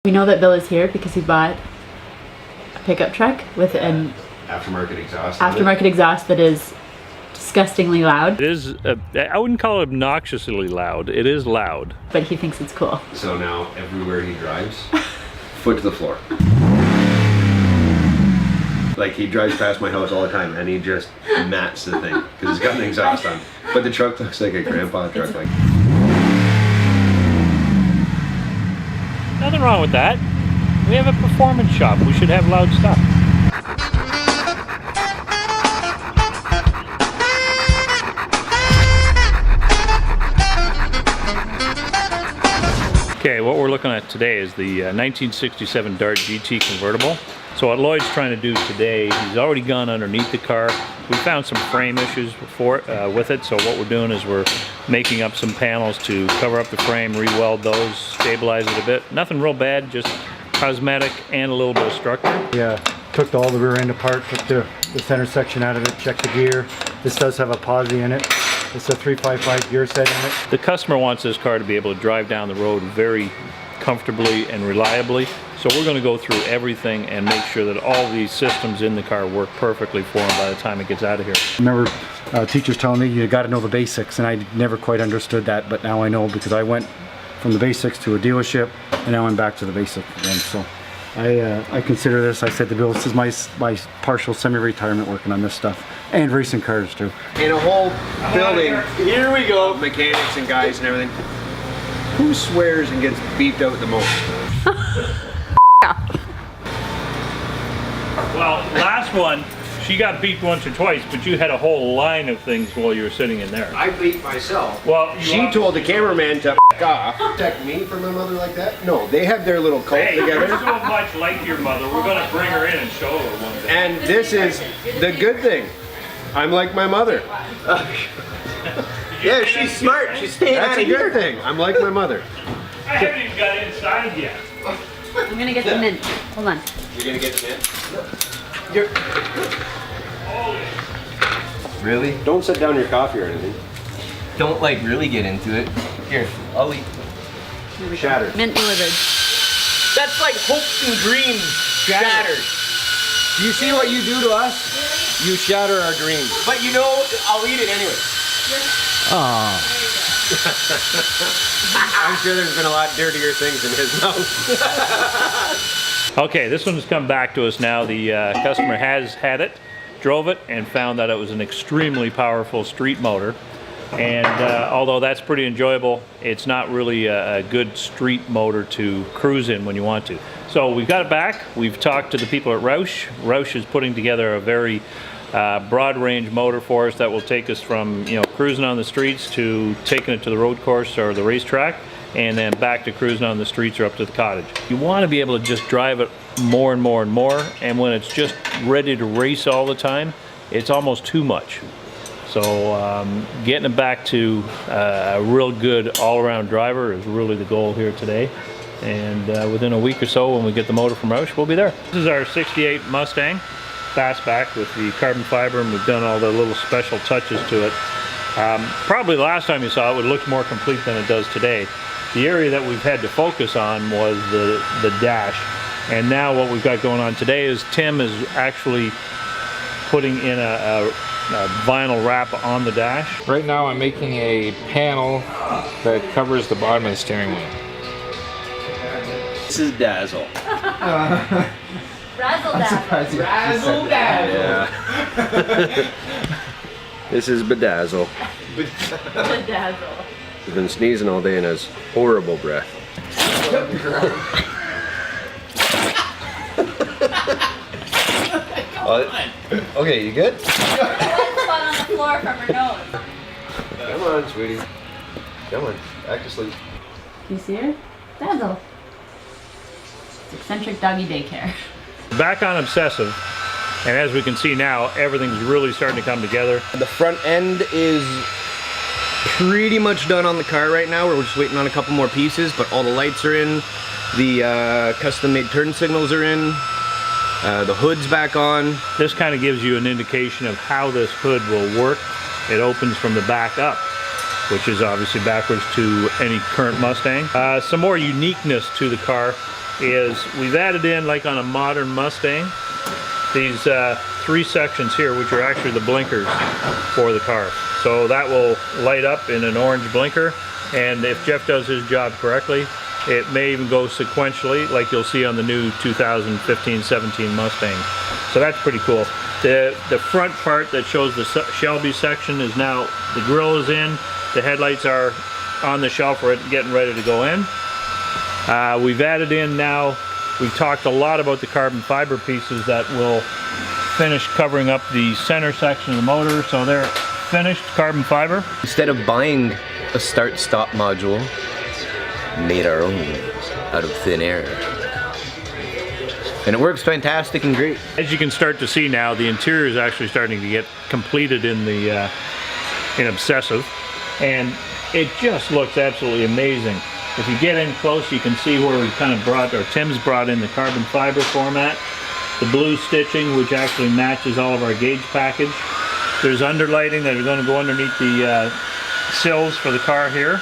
We know that Bill is here because he bought a pickup truck with an aftermarket exhaust. Aftermarket exhaust that is disgustingly loud. It is, I wouldn't call it obnoxiously loud. It is loud. But he thinks it's cool. So now everywhere he drives, foot to the floor. Like he drives past my house all the time and he just mats the thing because it's got an exhaust on. But the truck looks like a grandpa truck. Like. Nothing wrong with that. We have a performance shop. We should have loud stuff. Okay, what we're looking at today is the 1967 Dart GT Convertible. So what Lloyd's trying to do today, he's already gone underneath the car. We found some frame issues with it, so what we're doing is we're making up some panels to cover up the frame, re-weld those, stabilize it a bit. Nothing real bad, just cosmetic and a little bit of structure. Yeah, took all the rear end apart, took the center section out of it, checked the gear. This does have a posi in it. It's a 355 gear set in it. The customer wants this car to be able to drive down the road very comfortably and reliably. So we're going to go through everything and make sure that all these systems in the car work perfectly for him by the time it gets out of here. I remember teachers telling me you got to know the basics, and I never quite understood that, but now I know because I went from the basics to a dealership and now I'm back to the basics again. So I consider this, I said to Bill, this is my partial semi-retirement working on this stuff and racing cars too. In a whole building, here we go, mechanics and guys and everything. Who swears and gets beeped out the most? Well, last one, she got beeped once or twice, but you had a whole line of things while you were sitting in there. I beat myself. Well, she told the cameraman to off. Protect me from my mother like that? No, they have their little cult hey, together. You're so much like your mother. We're going to bring her in and show her one day. And this is the good thing. I'm like my mother. Yeah, she's smart. She's staying out of here. That's a good thing. I'm like my mother. I haven't even got inside yet. I'm gonna get the mint. Hold on. You're gonna get the mint? Really? Don't set down your coffee or anything. Don't like really get into it. Here, I'll eat. Shattered. Mint delivered. That's like hopes and dreams shattered. Do you see what you do to us? You shatter our dreams. But you know, I'll eat it anyway. I'm sure there's been a lot dirtier things in his mouth. Okay, this one's come back to us now. The customer has had it, drove it, and found that it was an extremely powerful street motor. And although that's pretty enjoyable, it's not really a good street motor to cruise in when you want to. So we've got it back. We've talked to the people at Roush. Roush is putting together a very broad range motor for us that will take us from, you know, cruising on the streets to taking it to the road course or the racetrack, and then back to cruising on the streets or up to the cottage. You want to be able to just drive it more and more and more, and when it's just ready to race all the time, it's almost too much. So getting it back to a real good all-around driver is really the goal here today. And within a week or so, when we get the motor from Roush, we'll be there. This is our 68 Mustang fastback with the carbon fiber, and we've done all the little special touches to it. Probably the last time you saw it, it looked more complete than it does today. The area that we've had to focus on was the dash. And now what we've got going on today is Tim is actually putting in a vinyl wrap on the dash. Right now I'm making a panel that covers the bottom of the steering wheel. This is Dazzle. Razzle dazzle. Razzle Dazzle. Yeah. This is Bedazzle. Bedazzle. He's been sneezing all day and has horrible breath. Okay, you good? One spot on the floor from her nose. Come on, sweetie. Come on, back to sleep. You see her? Dazzle. It's Xcentrick Doggy Daycare. Back on Obsessive, and as we can see now, everything's really starting to come together. The front end is pretty much done on the car right now. We're just waiting on a couple more pieces, but all the lights are in. The custom-made turn signals are in. The hood's back on. This kind of gives you an indication of how this hood will work. It opens from the back up, which is obviously backwards to any current Mustang. Some more uniqueness to the car is we've added in, like on a modern Mustang, these 3 sections here, which are actually the blinkers for the car. So that will light up in an orange blinker, and if Jeff does his job correctly, it may even go sequentially, like you'll see on the new 2015-17 Mustang. So that's pretty cool. The front part that shows the Shelby section is now, the grille is in, the headlights are on the shelf, getting ready to go in. We've added in now, we've talked a lot about the carbon fiber pieces that will finish covering up the center section of the motor, so they're finished carbon fiber. Instead of buying a start-stop module, made our own out of thin air. And it works fantastic and great. As you can start to see now, the interior is actually starting to get completed in the in Obsessive, and it just looks absolutely amazing. If you get in close, you can see where we kind of brought, or Tim's brought in the carbon fiber format, the blue stitching, which actually matches all of our gauge package. There's underlighting that are going to go underneath the sills for the car here,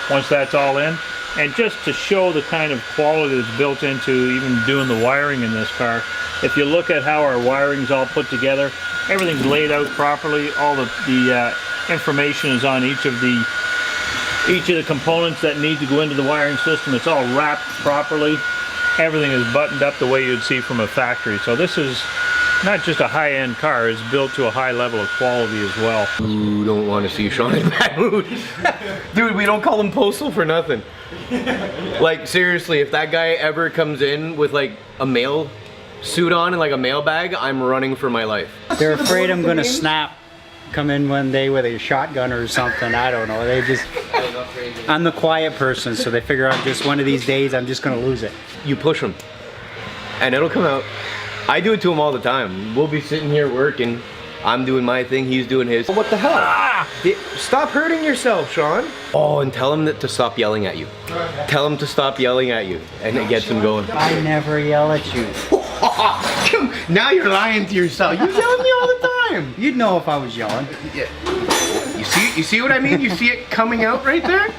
once that's all in. And just to show the kind of quality that's built into even doing the wiring in this car, if you look at how our wiring's all put together, everything's laid out properly. All the information is on each of the components that need to go into the wiring system. It's all wrapped properly. Everything is buttoned up the way you'd see from a factory. So this is not just a high-end car, it's built to a high level of quality as well. Ooh, don't want to see Sean in that mood. Dude, we don't call him Postal for nothing. Like, seriously, if that guy ever comes in with like a mail suit on and like a mail bag, I'm running for my life. They're afraid I'm gonna snap, come in one day with a shotgun or something, I don't know. They just, I'm the quiet person, so they figure out just one of these days I'm just gonna lose it. You push him, and it'll come out. I do it to him all the time. We'll be sitting here working, I'm doing my thing, he's doing his. What the hell? Ah! Stop hurting yourself, Sean. Oh, and tell him to stop yelling at you. Tell him to stop yelling at you, and it gets him going. I never yell at you. Now you're lying to yourself. You yell at me all the time. You'd know if I was yelling. Yeah. You see what I mean? You see it coming out right there?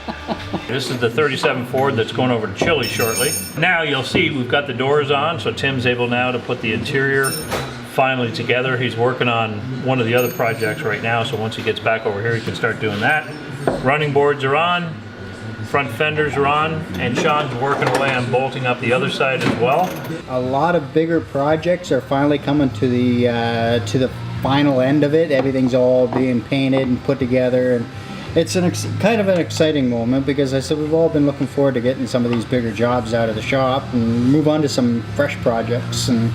This is the 37 Ford that's going over to Chile shortly. Now you'll see we've got the doors on, so Tim's able now to put the interior finally together. He's working on one of the other projects right now, so once he gets back over here he can start doing that. Running boards are on, front fenders are on, and Sean's working away on bolting up the other side as well. A lot of bigger projects are finally coming to the final end of it. Everything's all being painted and put together, and it's kind of an exciting moment, because I said we've all been looking forward to getting some of these bigger jobs out of the shop and move on to some fresh projects, and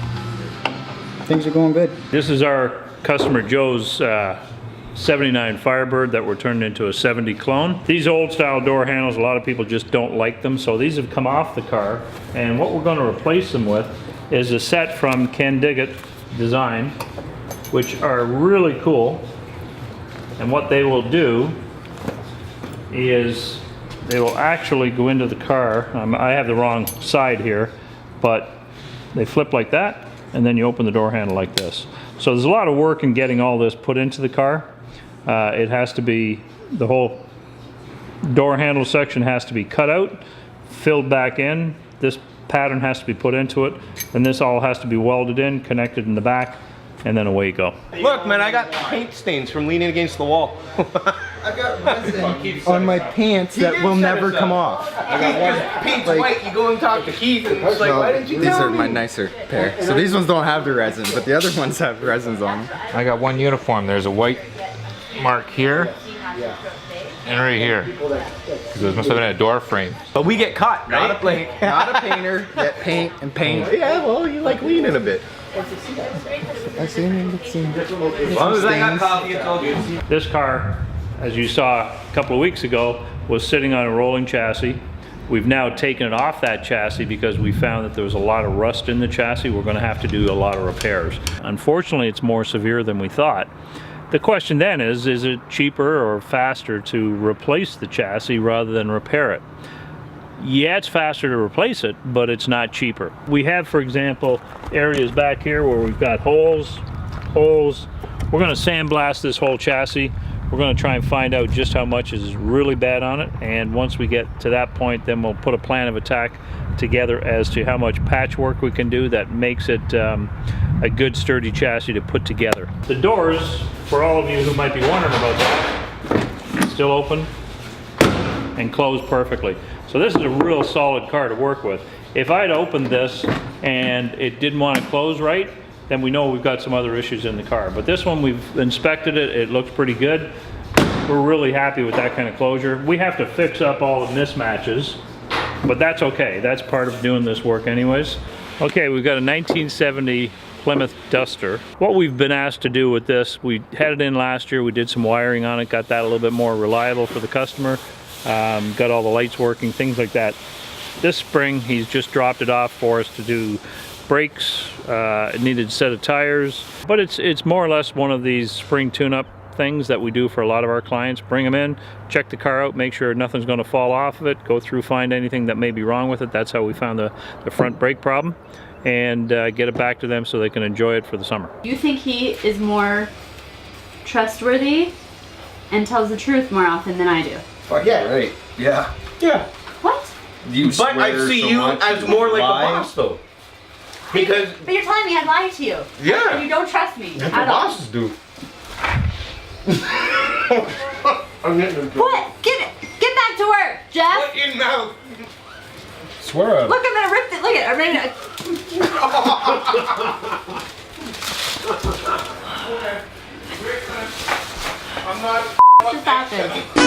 things are going good. This is our customer Joe's 79 Firebird that were turned into a 70 clone. These old style door handles, a lot of people just don't like them, so these have come off the car, and what we're going to replace them with is a set from Ken Diggett Design, which are really cool. And what they will do is they will actually go into the car. I have the wrong side here, but they flip like that, and then you open the door handle like this. So there's a lot of work in getting all this put into the car. It has to be, the whole door handle section has to be cut out, filled back in. This pattern has to be put into it, and this all has to be welded in, connected in the back, and then away you go. Look, man, I got paint stains from leaning against the wall. I got resin on my pants that will never come off. I got one. Paint's white, you go and talk to Keith, and it's like, why didn't you These tell are me? my nicer pair. So these ones don't have the resin, but the other ones have resins on them. I got one uniform. There's a white mark here and right here. There must have been a door frame. But we get caught, right? Not a painter, get paint and paint. Yeah, well, you like leaning a bit. I see some As long as I got coffee, it's all good. This car, as you saw a couple of weeks ago, was sitting on a rolling chassis. We've now taken it off that chassis because we found that there was a lot of rust in the chassis. We're going to have to do a lot of repairs. Unfortunately, it's more severe than we thought. The question then is it cheaper or faster to replace the chassis rather than repair it? Yeah, it's faster to replace it, but it's not cheaper. We have, for example, areas back here where we've got holes. We're going to sandblast this whole chassis. We're going to try and find out just how much is really bad on it, and once we get to that point, then we'll put a plan of attack together as to how much patchwork we can do that makes it a good sturdy chassis to put together. The doors, for all of you who might be wondering about that, still open and closed perfectly. So this is a real solid car to work with. If I'd opened this and it didn't want to close right, then we know we've got some other issues in the car. But this one, we've inspected it, it looks pretty good. We're really happy with that kind of closure. We have to fix up all the mismatches, but that's okay. That's part of doing this work anyways. Okay, we've got a 1970 Plymouth Duster. What we've been asked to do with this, we had it in last year, we did some wiring on it, got that a little bit more reliable for the customer, got all the lights working, things like that. This spring, he's just dropped it off for us to do brakes, it needed a set of tires, but it's more or less one of these spring tune-up things that we do for a lot of our clients. Bring them in, check the car out, make sure nothing's going to fall off of it, go through, find anything that may be wrong with it. That's how we found the front brake problem, and get it back to them so they can enjoy it for the summer. Do you think he is more trustworthy and tells the truth more often than I do? Fuck yeah, right. Yeah. Yeah. What? You but I see you as more like a boss though. Because but you're telling me I lied to you. Yeah. And you don't trust me that's at what all. bosses do. I'm getting what? Get back to work, Jeff. What in mouth? Swear up. Look, I'm gonna rip it. Look at it. I'm ready to. I'm not. What just happened?